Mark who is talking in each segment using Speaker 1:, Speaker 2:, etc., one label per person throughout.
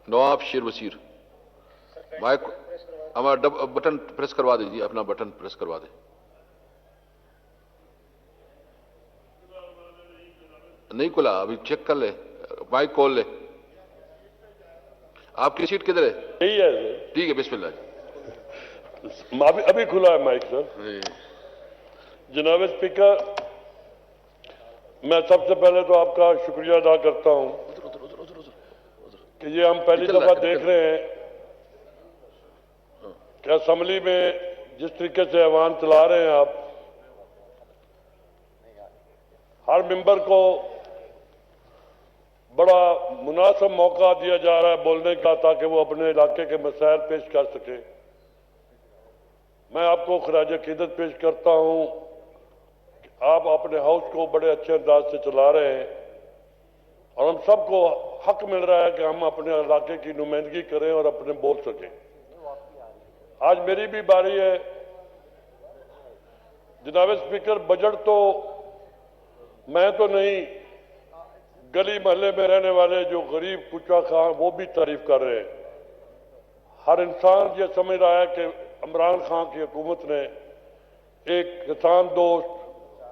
Speaker 1: نواب شیر وزیر مائک ہمارا بٹن پریس کروا دیجیے، اپنا بٹن پریس کروا دیں. نہیں کھلا، ابھی چیک کر لے، مائک کھول لے. آپ کی سیٹ کدھر ہے؟
Speaker 2: یہی ہے.
Speaker 1: ٹھیک ہے، بسم اللہ.
Speaker 2: ابھی کھلا ہے مائک سر. جناب اسپیکر، میں سب سے پہلے تو آپ کا شکریہ ادا کرتا ہوں کہ یہ ہم پہلی دفعہ دیکھ رہے ہیں کہ اسمبلی میں جس طریقے سے ایوان چلا رہے ہیں آپ، ہر ممبر کو بڑا مناسب موقع دیا جا رہا ہے بولنے کا تاکہ وہ اپنے علاقے کے مسائل پیش کر سکے. میں آپ کو خراج عقیدت پیش کرتا ہوں کہ آپ اپنے ہاؤس کو بڑے اچھے انداز سے چلا رہے ہیں اور ہم سب کو حق مل رہا ہے کہ ہم اپنے علاقے کی نمائندگی کریں اور اپنے بول سکیں. آج میری بھی باری ہے. جناب اسپیکر، بجٹ تو میں تو نہیں، گلی محلے میں رہنے والے جو غریب کچا خان وہ بھی تعریف کر رہے ہیں. ہر انسان یہ سمجھ رہا ہے کہ عمران خان کی حکومت نے ایک کسان دوست،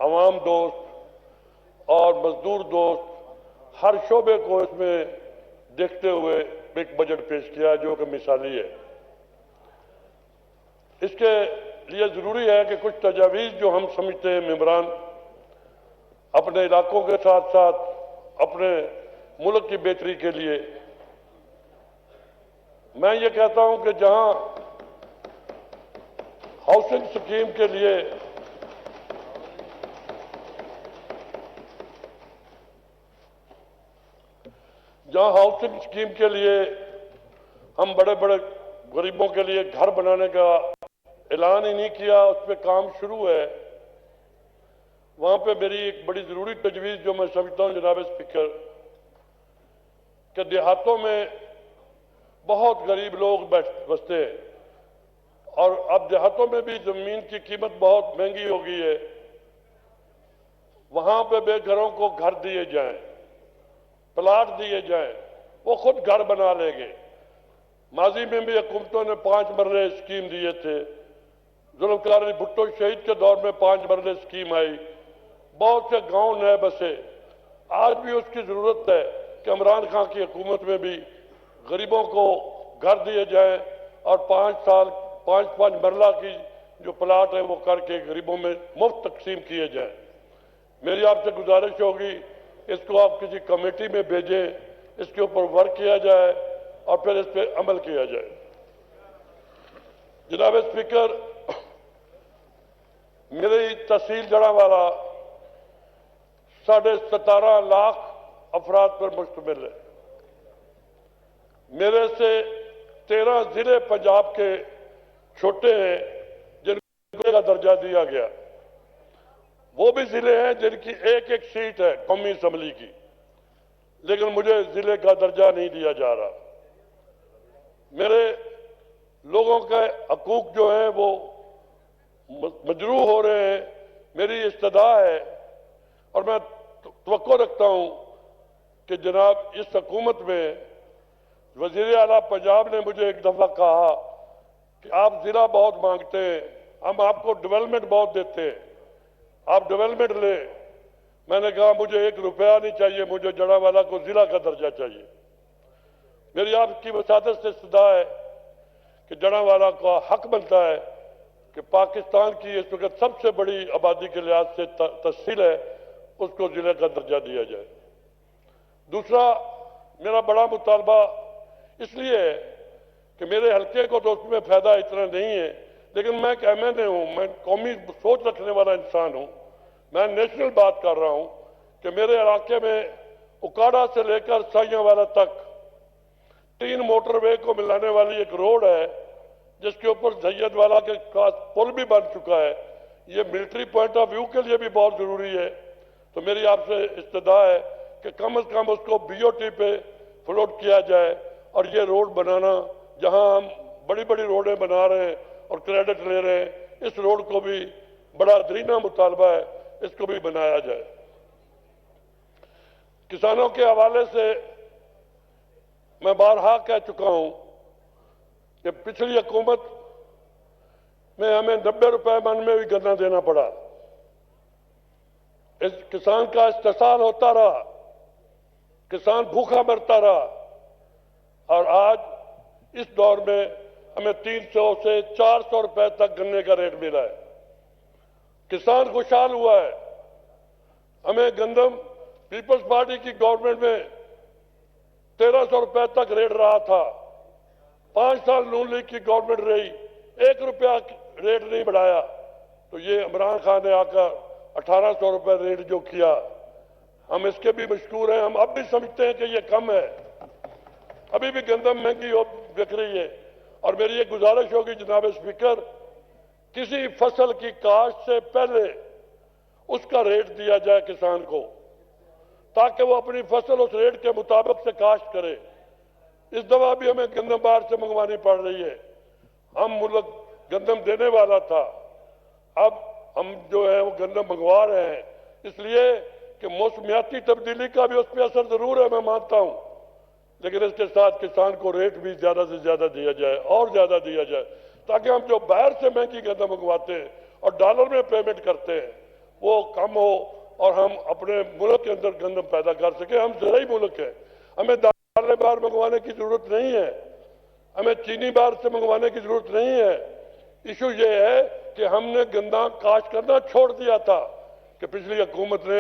Speaker 2: عوام دوست اور مزدور دوست ہر شعبے کو اس میں دیکھتے ہوئے ایک بجٹ پیش کیا جو کہ مثالی ہے. اس کے لیے ضروری ہے کہ کچھ تجاویز جو ہم سمجھتے ہیں ممبران اپنے علاقوں کے ساتھ ساتھ اپنے ملک کی بہتری کے لیے، میں یہ کہتا ہوں کہ جہاں ہاؤسنگ سکیم کے لیے ہم بڑے بڑے غریبوں کے لیے گھر بنانے کا اعلان ہی نہیں کیا، اس پہ کام شروع ہے، وہاں پہ میری ایک بڑی ضروری تجویز جو میں سمجھتا ہوں جناب اسپیکر کہ دیہاتوں میں بہت غریب لوگ بستے ہیں اور اب دیہاتوں میں بھی زمین کی قیمت بہت مہنگی ہو گئی ہے. وہاں پہ بے گھروں کو گھر دیے جائیں، پلاٹ دیے جائیں، وہ خود گھر بنا لیں گے. ماضی میں بھی حکومتوں نے 5 مرلے اسکیم دیے تھے. ذوالفقار علی بھٹو شہید کے دور میں 5 مرلے اسکیم آئی، بہت سے گاؤں نئے بسے. آج بھی اس کی ضرورت ہے کہ عمران خان کی حکومت میں بھی غریبوں کو گھر دیے جائیں اور 5 مرلہ کی جو پلاٹ ہیں وہ کر کے غریبوں میں مفت تقسیم کیے جائیں. میری آپ سے گزارش ہوگی اس کو آپ کسی کمیٹی میں بھیجیں، اس کے اوپر ورک کیا جائے اور پھر اس پہ عمل کیا جائے. جناب اسپیکر، میری تحصیل جڑاوالا 17.5 لاکھ افراد پر مشتمل ہے. میرے سے 13 ضلع پنجاب کے چھوٹے ہیں جن کو درجہ دیا گیا. وہ بھی ضلع ہیں جن کی ایک سیٹ ہے قومی اسمبلی کی، لیکن مجھے ضلع کا درجہ نہیں دیا جا رہا. میرے لوگوں کے حقوق جو ہیں وہ مجروح ہو رہے ہیں. میری استدعا ہے اور میں توقع رکھتا ہوں کہ جناب اس حکومت میں وزیر اعلیٰ پنجاب نے مجھے ایک دفعہ کہا کہ آپ ضلع بہت مانگتے ہیں، ہم آپ کو ڈیولپمنٹ بہت دیتے ہیں، آپ ڈیولپمنٹ لیں. میں نے کہا مجھے 1 روپیہ نہیں چاہیے، مجھے جڑاوالا کو ضلع کا درجہ چاہیے. میری آپ کی وسادت سے استدعا ہے کہ جڑاوالا کا حق بنتا ہے کہ پاکستان کی اس وقت سب سے بڑی آبادی کے لحاظ سے تحصیل ہے، اس کو ضلع کا درجہ دیا جائے. دوسرا میرا بڑا مطالبہ اس لیے ہے کہ میرے حلقے کو تو اس میں فائدہ اتنا نہیں ہے، لیکن میں ایک ایم این اے ہوں، میں قومی سوچ رکھنے والا انسان ہوں. میں نیشنل بات کر رہا ہوں کہ میرے علاقے میں اکاڑا سے لے کر سائیاں والا تک 3 موٹر وے کو ملانے والی ایک روڈ ہے جس کے اوپر سید والا کے پل بھی بن چکا ہے. یہ ملٹری پوائنٹ آف ویو کے لیے بھی بہت ضروری ہے. تو میری آپ سے استدعا ہے کہ کم از کم اس کو بی او ٹی پہ فلوٹ کیا جائے اور یہ روڈ بنانا، جہاں ہم بڑی بڑی روڈیں بنا رہے ہیں اور کریڈٹ لے رہے ہیں، اس روڈ کو بھی بڑا درینہ مطالبہ ہے، اس کو بھی بنایا جائے. کسانوں کے حوالے سے میں بارہا کہہ چکا ہوں کہ پچھلی حکومت میں ہمیں 90 روپے من میں بھی گنا دینا پڑا. اس کسان کا استحصال ہوتا رہا, کسان بھوکا مرتا رہا, اور آج اس دور میں ہمیں 300 سے 400 روپے تک گنے کا ریٹ ملا ہے. کسان خوشحال ہوا ہے. ہمیں گندم پیپلز پارٹی کی گورنمنٹ میں 1300 روپے تک ریٹ رہا تھا. 5 سال نون لیگ کی گورنمنٹ رہی, 1 روپیہ ریٹ نہیں بڑھایا. تو یہ عمران خان نے آ کر 1800 روپے ریٹ جو کیا, ہم اس کے بھی مشکور ہیں. ہم اب بھی سمجھتے ہیں کہ یہ کم ہے. ابھی بھی گندم مہنگی بک رہی ہے. اور میری یہ گزارش ہوگی جناب اسپیکر, کسی فصل کی کاشت سے پہلے اس کا ریٹ دیا جائے کسان کو, تاکہ وہ اپنی فصل اس ریٹ کے مطابق سے کاشت کرے. اس دفعہ بھی ہمیں گندم باہر سے منگوانی پڑ رہی ہے. ہم ملک گندم دینے والا تھا, اب ہم جو ہے وہ گندم منگوا رہے ہیں, اس لیے کہ موسمیاتی تبدیلی کا بھی اس پہ اثر ضرور ہے, میں مانتا ہوں, لیکن اس کے ساتھ کسان کو ریٹ بھی زیادہ سے زیادہ دیا جائے, اور زیادہ دیا جائے, تاکہ ہم جو باہر سے مہنگی گندم منگواتے ہیں اور ڈالر میں پیمنٹ کرتے ہیں وہ کم ہو, اور ہم اپنے ملک کے اندر گندم پیدا کر سکیں. ہم زرعی ملک ہیں, ہمیں دالیں باہر منگوانے کی ضرورت نہیں ہے, ہمیں چینی باہر سے منگوانے کی ضرورت نہیں ہے. ایشو یہ ہے کہ ہم نے گندم کاشت کرنا چھوڑ دیا تھا, کہ پچھلی حکومت نے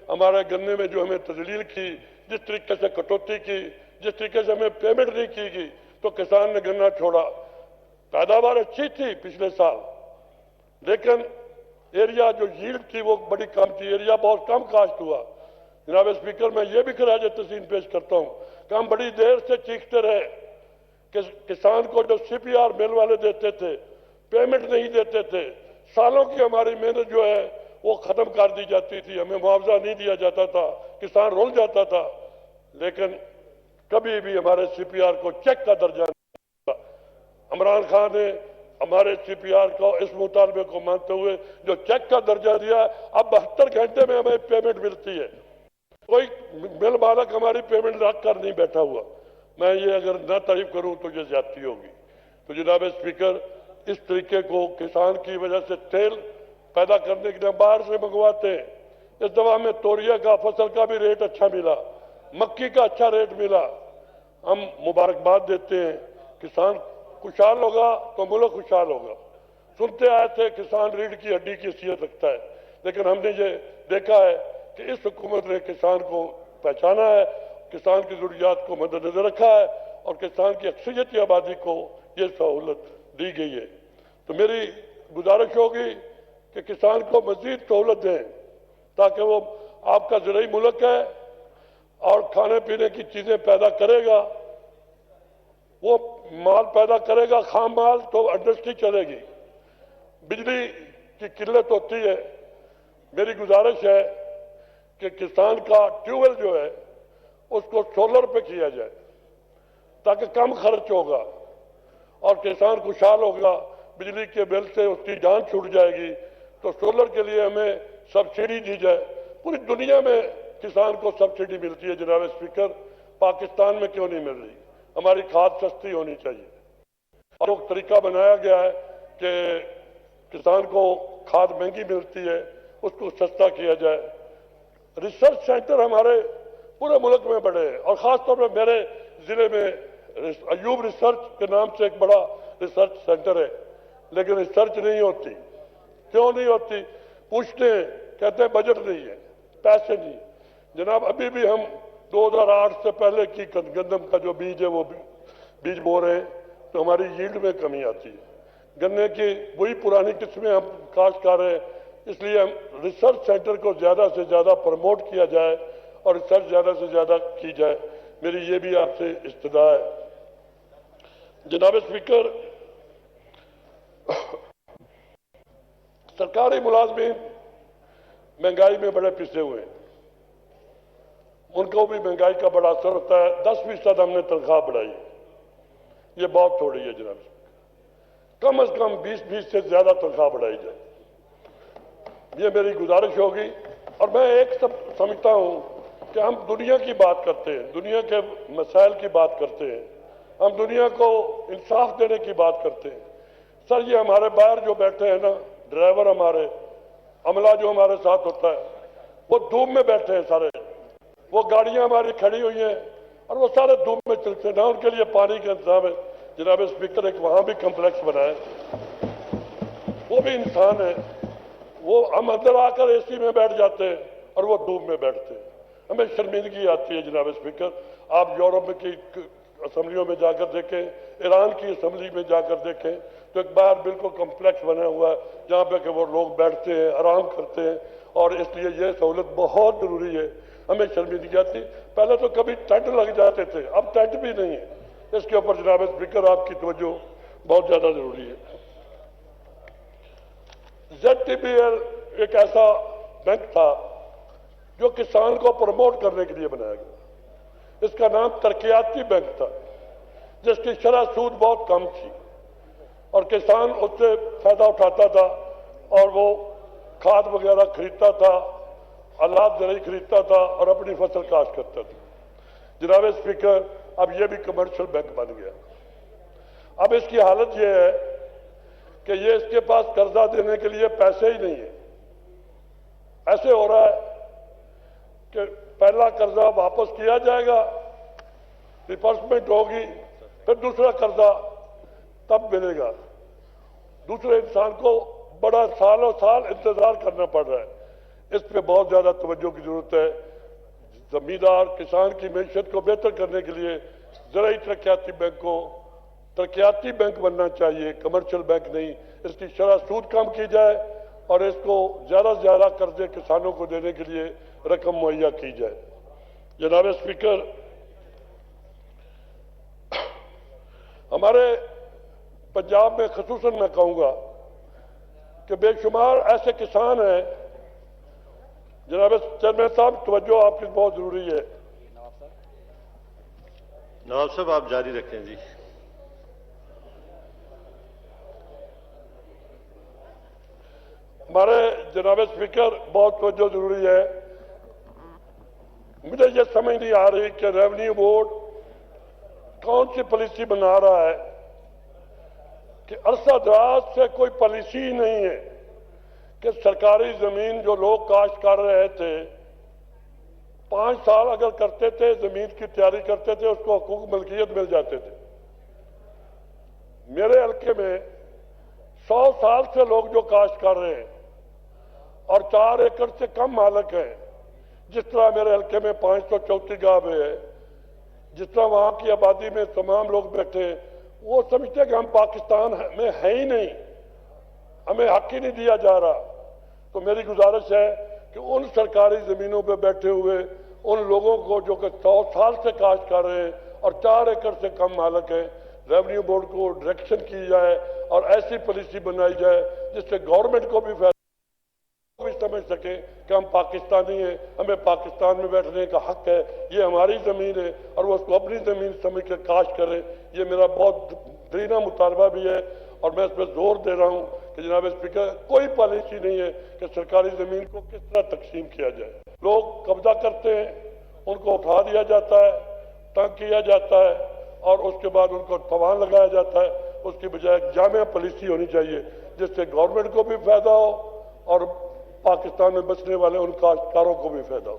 Speaker 2: ہمارے گنے میں جو ہمیں تذلیل کی, جس طریقے سے کٹوتی کی, جس طریقے سے ہمیں پیمنٹ نہیں کی گئی, تو کسان نے گنا چھوڑا. پیداوار اچھی تھی پچھلے سال, لیکن ایریا جو ییلڈ تھی وہ بڑی کم تھی, ایریا بہت کم کاشت ہوا. جناب اسپیکر, میں یہ بھی خراج تحسین پیش کرتا ہوں کہ ہم بڑی دیر سے چیختے رہے کہ کسان کو جو CPR مل والے دیتے تھے پیمنٹ نہیں دیتے تھے. سالوں کی ہماری محنت جو ہے وہ ختم کر دی جاتی تھی, ہمیں معاوضہ نہیں دیا جاتا تھا, کسان رول جاتا تھا, لیکن کبھی بھی ہمارے CPR کو چیک کا درجہ نہیں دیا. عمران خان نے ہمارے CPR کو اس مطالبے کو مانتے ہوئے جو چیک کا درجہ دیا, اب 72 گھنٹے میں ہمیں پیمنٹ ملتی ہے. کوئی مل مالک ہماری پیمنٹ رکھ کر نہیں بیٹھا ہوا. میں یہ اگر نہ تعریف کروں تو یہ زیادتی ہوگی. تو جناب اسپیکر, اس طریقے کو کسان کی وجہ سے تیل پیدا کرنے کے لیے باہر سے منگواتے ہیں. اس دفعہ ہمیں توریا کا فصل کا بھی ریٹ اچھا ملا, مکی کا اچھا ریٹ ملا. ہم مبارکباد دیتے ہیں. کسان خوشحال ہوگا تو ملک خوشحال ہوگا. سنتے آئے تھے کسان ریڑھ کی ہڈی کی حیثیت رکھتا ہے, لیکن ہم نے یہ دیکھا ہے کہ اس حکومت نے کسان کو پہچانا ہے, کسان کی ضروریات کو مد نظر رکھا ہے, اور کسان کی اکثریتی آبادی کو یہ سہولت دی گئی ہے. تو میری گزارش ہوگی کہ کسان کو مزید سہولت دیں, تاکہ وہ آپ کا زرعی ملک ہے اور کھانے پینے کی چیزیں پیدا کرے گا, وہ مال پیدا کرے گا, خام مال, تو انڈسٹری چلے گی. بجلی کی قلت ہوتی ہے, میری گزارش ہے کہ کسان کا ٹیوب ویل جو ہے اس کو سولر پہ کیا جائے, تاکہ کم خرچ ہوگا اور کسان خوشحال ہوگا. بجلی کے بل سے اس کی جان چھوٹ جائے گی, تو سولر کے لیے ہمیں سبسڈی دی جائے. پوری دنیا میں کسان کو سبسڈی ملتی ہے جناب اسپیکر, پاکستان میں کیوں نہیں مل رہی؟ ہماری کھاد سستی ہونی چاہیے, اور ایک طریقہ بنایا گیا ہے کہ کسان کو کھاد مہنگی ملتی ہے, اس کو سستا کیا جائے. ریسرچ سینٹر ہمارے پورے ملک میں بڑے ہیں, اور خاص طور پہ میرے ضلع میں ایوب ریسرچ کے نام سے ایک بڑا ریسرچ سینٹر ہے, لیکن ریسرچ نہیں ہوتی. کیوں نہیں ہوتی؟ پوچھتے ہیں, کہتے ہیں بجٹ نہیں ہے, پیسے نہیں. جناب ابھی بھی ہم 2008 سے پہلے کی گندم کا جو بیج ہے وہ بیج بو رہے ہیں, تو ہماری ییلڈ میں کمی آتی ہے. گنے کی وہی پرانی قسمیں ہم کاشت کر رہے ہیں. اس لیے ہم ریسرچ سینٹر کو زیادہ سے زیادہ پروموٹ کیا جائے اور ریسرچ زیادہ سے زیادہ کی جائے. میری یہ بھی آپ سے استدعا ہے. جناب اسپیکر, سرکاری ملازمین مہنگائی میں بڑے پسے ہوئے ہیں, ان کو بھی مہنگائی کا بڑا اثر ہوتا ہے. 10% ہم نے تنخواہ بڑھائی, یہ بہت تھوڑی ہے جناب. کم از کم 20% سے زیادہ تنخواہ بڑھائی جائے, یہ میری گزارش ہوگی. اور میں ایک سمجھتا ہوں کہ ہم دنیا کی بات کرتے ہیں، دنیا کے مسائل کی بات کرتے ہیں، ہم دنیا کو انصاف دینے کی بات کرتے ہیں۔ سر یہ ہمارے باہر جو بیٹھے ہیں نا، ڈرائیور ہمارے، عملہ جو ہمارے ساتھ ہوتا ہے، وہ دھوپ میں بیٹھے ہیں سارے، وہ گاڑیاں ہماری کھڑی ہوئی ہیں اور وہ سارے دھوپ میں چلتے ہیں، نہ ان کے لیے پانی کا انتظام ہے۔ جناب اسپیکر ایک وہاں بھی کمپلیکس بنا ہے، وہ بھی انسان ہے، وہ ہم اندر آ کر اے سی میں بیٹھ جاتے ہیں اور وہ دھوپ میں بیٹھتے ہیں۔ ہمیں شرمندگی آتی ہے جناب اسپیکر، آپ یورپ کی اسمبلیوں میں جا کر دیکھیں، ایران کی اسمبلی میں جا کر دیکھیں تو ایک باہر بالکل کمپلیکس بنا ہوا ہے جہاں پہ کہ وہ لوگ بیٹھتے ہیں، آرام کرتے ہیں، اور اس لیے یہ سہولت بہت ضروری ہے۔ ہمیں شرمندگی آتی، پہلے تو کبھی ٹینٹ لگ جاتے تھے، اب ٹینٹ بھی نہیں ہے۔ اس کے اوپر جناب اسپیکر آپ کی توجہ بہت زیادہ ضروری ہے۔ ZTBL ایک ایسا بینک تھا جو کسان کو پروموٹ کرنے کے لیے بنایا گیا، اس کا نام ترقیاتی بینک تھا، جس کی شرح سود بہت کم تھی اور کسان اس سے فائدہ اٹھاتا تھا اور وہ کھاد وغیرہ خریدتا تھا، آلات زرعی خریدتا تھا اور اپنی فصل کاشت کرتا تھا۔ جناب اسپیکر اب یہ بھی کمرشل بینک بن گیا۔ اب اس کی حالت یہ ہے کہ یہ اس کے پاس قرضہ دینے کے لیے پیسے ہی نہیں ہیں۔ ایسے ہو رہا ہے کہ پہلا قرضہ واپس کیا جائے گا، ریپرسمنٹ ہوگی، پھر دوسرا قرضہ تب ملے گا۔ دوسرے انسان کو بڑا سالوں سال انتظار کرنا پڑ رہا ہے۔ اس پہ بہت زیادہ توجہ کی ضرورت ہے۔ زمیندار کسان کی معیشت کو بہتر کرنے کے لیے زرعی ترقیاتی بینک کو ترقیاتی بینک بننا چاہیے، کمرشل بینک نہیں۔ اس کی شرح سود کم کی جائے اور اس کو زیادہ سے زیادہ قرضے کسانوں کو دینے کے لیے رقم مہیا کی جائے۔ جناب اسپیکر، ہمارے پنجاب میں خصوصاً میں کہوں گا کہ بے شمار ایسے کسان ہیں۔ جناب چیئرمین صاحب توجہ آپ کی بہت ضروری ہے۔
Speaker 3: نواب صاحب آپ جاری رکھیں جی۔
Speaker 2: ہمارے جناب اسپیکر بہت توجہ ضروری ہے۔ مجھے یہ سمجھ نہیں آ رہی کہ ریونیو بورڈ کون سی پالیسی بنا رہا ہے کہ عرصہ دراز سے کوئی پالیسی ہی نہیں ہے کہ سرکاری زمین جو لوگ کاشت کر رہے تھے 5 سال اگر کرتے تھے، زمین کی تیاری کرتے تھے، اس کو حقوق ملکیت مل جاتے تھے۔ میرے حلقے میں 100 سال سے لوگ جو کاشت کر رہے ہیں اور 4 ایکڑ سے کم مالک ہیں، جس طرح میرے حلقے میں 534 گاہ ہے، جس طرح وہاں کی آبادی میں تمام لوگ بیٹھے ہیں، وہ سمجھتے کہ ہم پاکستان میں ہیں ہی نہیں، ہمیں حق ہی نہیں دیا جا رہا۔ تو میری گزارش ہے کہ ان سرکاری زمینوں پہ بیٹھے ہوئے ان لوگوں کو جو کہ 100 سال سے کاشت کر رہے ہیں اور 4 ایکڑ سے کم مالک ہیں، ریونیو بورڈ کو ڈائریکشن کی جائے اور ایسی پالیسی بنائی جائے جس سے گورنمنٹ کو بھی فائدہ بھی سمجھ سکے کہ ہم پاکستانی ہیں، ہمیں پاکستان میں بیٹھنے کا حق ہے، یہ ہماری زمین ہے اور وہ اس کو اپنی زمین سمجھ کے کاشت کریں۔ یہ میرا بہت دیرینہ مطالبہ بھی ہے اور میں اس پہ زور دے رہا ہوں کہ جناب اسپیکر کوئی پالیسی نہیں ہے کہ سرکاری زمین کو کس طرح تقسیم کیا جائے۔ لوگ قبضہ کرتے ہیں، ان کو اٹھا دیا جاتا ہے، تنگ کیا جاتا ہے اور اس کے بعد ان کو فوان لگایا جاتا ہے۔ اس کی بجائے ایک جامع پالیسی ہونی چاہیے جس سے گورنمنٹ کو بھی فائدہ ہو اور پاکستان میں بسنے والے ان کاشتکاروں کو بھی فائدہ ہو،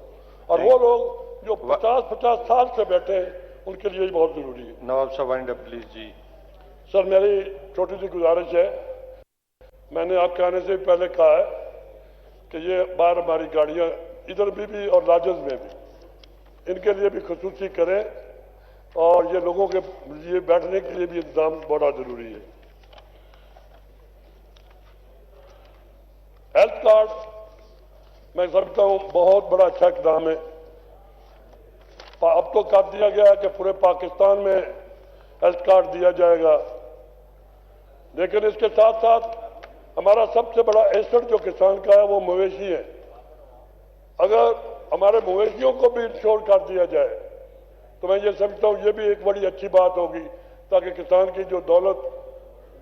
Speaker 2: اور وہ لوگ جو 50 سال سے بیٹھے ہیں ان کے لیے بہت ضروری ہے۔
Speaker 3: نواب صاحب وائنڈ اپ پلیز جی۔
Speaker 2: سر میری چھوٹی سی گزارش ہے، میں نے آپ کے آنے سے پہلے کہا ہے کہ یہ باہر ہماری گاڑیاں ادھر بھی اور لاجز میں بھی ان کے لیے بھی خصوصی کریں اور یہ لوگوں کے لیے بیٹھنے کے لیے بھی انتظام بڑا ضروری ہے۔ ہیلتھ کارڈ میں سمجھتا ہوں بہت بڑا اچھا اقدام ہے۔ اب تو کر دیا گیا ہے کہ پورے پاکستان میں ہیلتھ کارڈ دیا جائے گا، لیکن اس کے ساتھ ساتھ ہمارا سب سے بڑا ایسٹ جو کسان کا ہے وہ مویشی ہے۔ اگر ہمارے مویشیوں کو بھی انشور کر دیا جائے تو میں یہ سمجھتا ہوں یہ بھی ایک بڑی اچھی بات ہوگی، تاکہ کسان کی جو دولت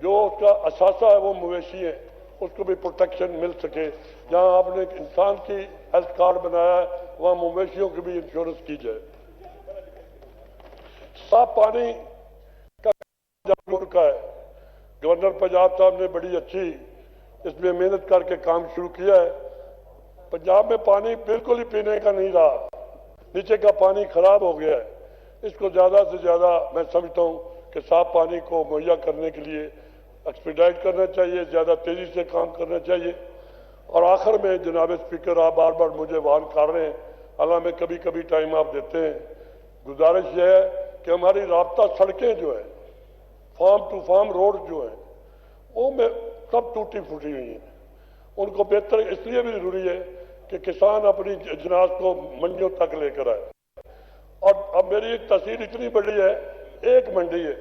Speaker 2: جو اس کا اثاثہ ہے وہ مویشی ہے، اس کو بھی پروٹیکشن مل سکے. جہاں آپ نے ایک انسان کی ہیلتھ کارڈ بنایا ہے وہاں مویشیوں کی بھی انشورنس کی جائے. صاف پانی کا ہے. گورنر پنجاب صاحب نے بڑی اچھی اس میں محنت کر کے کام شروع کیا ہے. پنجاب میں پانی بالکل ہی پینے کا نہیں رہا, نیچے کا پانی خراب ہو گیا ہے. اس کو زیادہ سے زیادہ میں سمجھتا ہوں کہ صاف پانی کو مہیا کرنے کے لیے ایکسپیڈائٹ کرنا چاہیے, زیادہ تیزی سے کام کرنا چاہیے. اور آخر میں جناب اسپیکر, آپ بار بار مجھے وارن کر رہے ہیں, حالانکہ کبھی کبھی ٹائم آپ دیتے ہیں, گزارش یہ ہے کہ ہماری رابطہ سڑکیں جو ہیں, فارم ٹو فارم روڈ جو ہیں, وہ میں سب ٹوٹی پھوٹی ہوئی ہیں. ان کو بہتر اس لیے بھی ضروری ہے کہ کسان اپنی اجناس کو منڈیوں تک لے کر آئے. اور اب میری ایک تحصیل اتنی بڑی ہے, ایک منڈی ہے,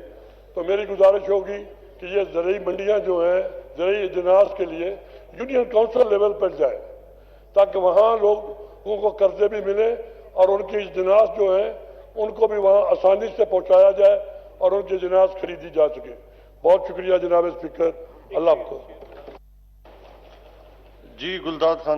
Speaker 2: تو میری گزارش ہوگی کہ یہ زرعی منڈیاں جو ہیں زرعی اجناس کے لیے یونین کونسل لیول پر جائے, تاکہ وہاں لوگوں کو قرضے بھی ملیں اور ان کی اجناس جو ہیں ان کو بھی وہاں آسانی سے پہنچایا جائے اور ان کی اجناس خریدی جا سکے. بہت شکریہ جناب اسپیکر, اللہ آپ کو.
Speaker 3: جی گلداد خان